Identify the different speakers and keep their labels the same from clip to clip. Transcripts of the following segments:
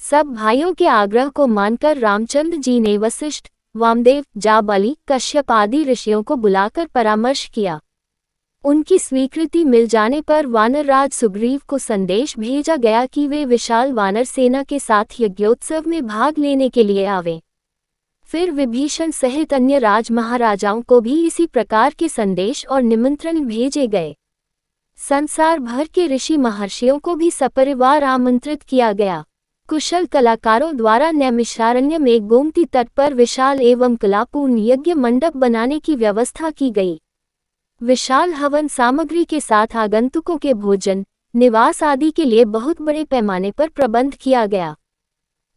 Speaker 1: सब भाइयों के आग्रह को मानकर रामचंद्र जी ने वशिष्ठ, वामदेव, जाबाली, कश्यप आदि ऋषियों को बुलाकर परामर्श किया। उनकी स्वीकृति मिल जाने पर वानरराज सुग्रीव को संदेश भेजा गया कि वे विशाल वानर सेना के साथ यज्ञोत्सव में भाग लेने के लिए आवें। फिर विभीषण सहित अन्य राज महाराजाओं को भी इसी प्रकार के संदेश और निमंत्रण भेजे गए। संसार भर के ऋषि महर्षियों को भी सपरिवार आमंत्रित किया गया। कुशल कलाकारों द्वारा नैमिषारण्य में गोमती तट पर विशाल एवं कलापूर्ण यज्ञ मंडप बनाने की व्यवस्था की गई। विशाल हवन सामग्री के साथ आगंतुकों के भोजन, निवास आदि के लिए बहुत बड़े पैमाने पर प्रबंध किया गया।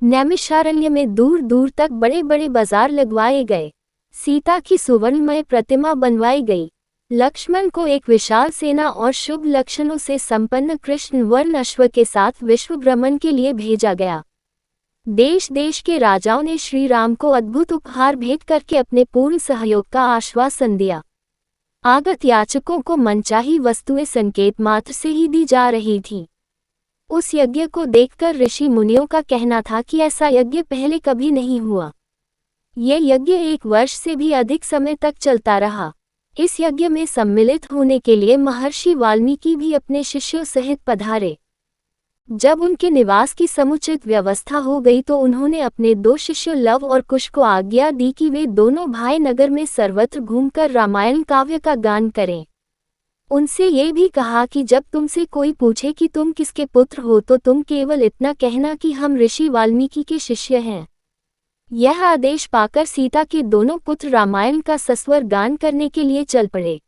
Speaker 1: नैमिषारण्य में दूर दूर तक बड़े बड़े बाजार लगवाए गए। सीता की सुवर्णमय प्रतिमा बनवाई गई। लक्ष्मण को एक विशाल सेना और शुभ लक्षणों से संपन्न कृष्ण वर्ण अश्व के साथ विश्व भ्रमण के लिए भेजा गया। देश देश के राजाओं ने श्री राम को अद्भुत उपहार भेंट करके अपने पूर्ण सहयोग का आश्वासन दिया। आगत याचकों को मनचाही वस्तुएं संकेत मात्र से ही दी जा रही थीं। उस यज्ञ को देखकर ऋषि मुनियों का कहना था कि ऐसा यज्ञ पहले कभी नहीं हुआ। यह यज्ञ 1 वर्ष से भी अधिक समय तक चलता रहा। इस यज्ञ में सम्मिलित होने के लिए महर्षि वाल्मीकि भी अपने शिष्यों सहित पधारे। जब उनके निवास की समुचित व्यवस्था हो गई तो उन्होंने अपने 2 शिष्यों लव और कुश को आज्ञा दी कि वे दोनों भाई नगर में सर्वत्र घूमकर रामायण काव्य का गान करें। उनसे ये भी कहा कि जब तुमसे कोई पूछे कि तुम किसके पुत्र हो तो तुम केवल इतना कहना कि हम ऋषि वाल्मीकि के शिष्य हैं। यह आदेश पाकर सीता के दोनों पुत्र रामायण का सस्वर गान करने के लिए चल पड़े।